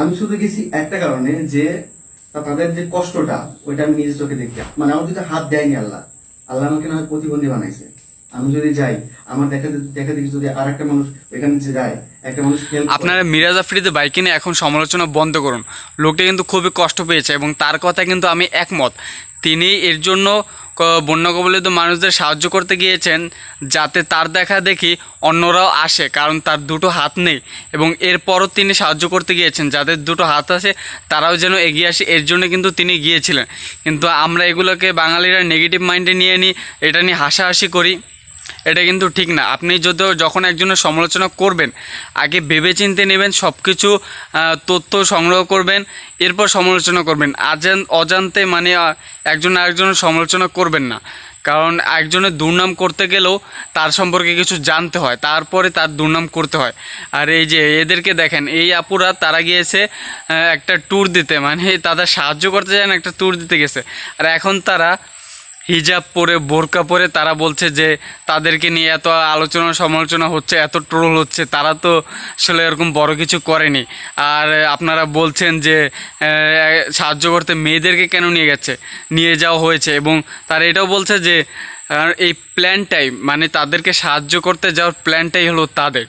আমি শুধু গেছি একটা কারণে যে তাদের যে কষ্টটা ওইটা আমি নিজের চোখে দেখতে, মানে আমার যদি হাত দেয়নি আল্লাহ, আল্লাহ আমাকে না হয় প্রতিবন্ধী বানাইছে। আমি যদি যাই, আমার দেখা দেখা দেখি যদি আর একটা মানুষ ওইখানে যে যায়, একটা মানুষ হেল্প। আপনারা মিরাজ আফ্রিদি ভাইকে নিয়ে এখন সমালোচনা বন্ধ করুন। লোকটি কিন্তু খুবই কষ্ট পেয়েছে এবং তার কথা কিন্তু আমি একমত। তিনি এর জন্য বন্যা কবলিত মানুষদের সাহায্য করতে গিয়েছেন যাতে তার দেখা দেখি অন্যরাও আসে, কারণ তার দুটো হাত নেই এবং এরপরও তিনি সাহায্য করতে গিয়েছেন যাদের দুটো হাত আছে তারাও যেন এগিয়ে আসে, এর জন্য কিন্তু তিনি গিয়েছিলেন। কিন্তু আমরা এগুলোকে বাঙালিরা নেগেটিভ মাইন্ডে নিয়ে নিই, এটা নিয়ে হাসাহাসি করি, এটা কিন্তু ঠিক না। আপনি যখন একজনের সমালোচনা করবেন আগে ভেবেচিন্তে নেবেন, সব কিছু তথ্য সংগ্রহ করবেন, এরপর সমালোচনা করবেন। অজান্তে মানে একজন আরেকজনের সমালোচনা করবেন না, কারণ একজনের দুর্নাম করতে গেলেও তার সম্পর্কে কিছু জানতে হয়, তারপরে তার দুর্নাম করতে হয়। আর এই যে এদেরকে দেখেন, এই আপুরা তারা গিয়েছে একটা ট্যুর দিতে, মানে তাদের সাহায্য করতে যায় না, একটা ট্যুর দিতে গেছে। আর এখন তারা হিজাব পরে, বোরকা পরে তারা বলছে যে তাদেরকে নিয়ে এত আলোচনা সমালোচনা হচ্ছে, এত ট্রোল হচ্ছে, তারা তো আসলে এরকম বড় কিছু করেনি। আর আপনারা বলছেন যে সাহায্য করতে মেয়েদেরকে কেন নিয়ে যাওয়া হয়েছে, এবং তারা এটাও বলছে যে এই প্ল্যানটাই, মানে তাদেরকে সাহায্য করতে যাওয়ার প্ল্যানটাই হলো তাদের,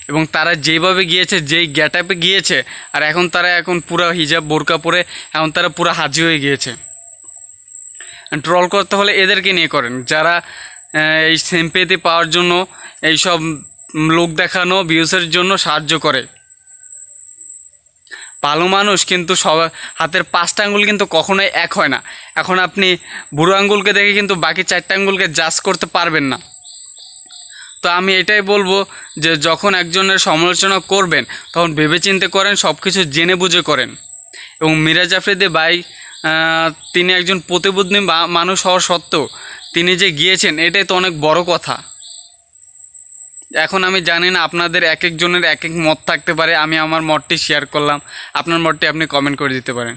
এবং তারা যেইভাবে গিয়েছে, যেই গেটআপে গিয়েছে, আর এখন পুরো হিজাব বোরকা পরে এখন তারা পুরো হাজি হয়ে গিয়েছে। ট্রল করতে হলে এদেরকে নিয়ে করেন, যারা এই সিম্প্যাথি পাওয়ার জন্য, এইসব লোক দেখানো ভিউসের জন্য সাহায্য করে। ভালো মানুষ কিন্তু হাতের 5টা আঙ্গুল কিন্তু কখনোই এক হয় না। এখন আপনি বুড়ো আঙ্গুলকে দেখে কিন্তু বাকি 4টা আঙ্গুলকে জাজ করতে পারবেন না। তো আমি এটাই বলবো যে যখন একজনের সমালোচনা করবেন তখন ভেবেচিন্তে করেন, সব কিছু জেনে বুঝে করেন। এবং মিরাজ আফ্রিদি ভাই তিনি একজন প্রতিবন্ধী মানুষ হওয়া সত্ত্বেও তিনি যে গিয়েছেন, এটাই তো অনেক বড় কথা। এখন আমি জানি না, আপনাদের এক একজনের এক এক মত থাকতে পারে, আমি আমার মতটি শেয়ার করলাম, আপনার মতটি আপনি কমেন্ট করে দিতে পারেন।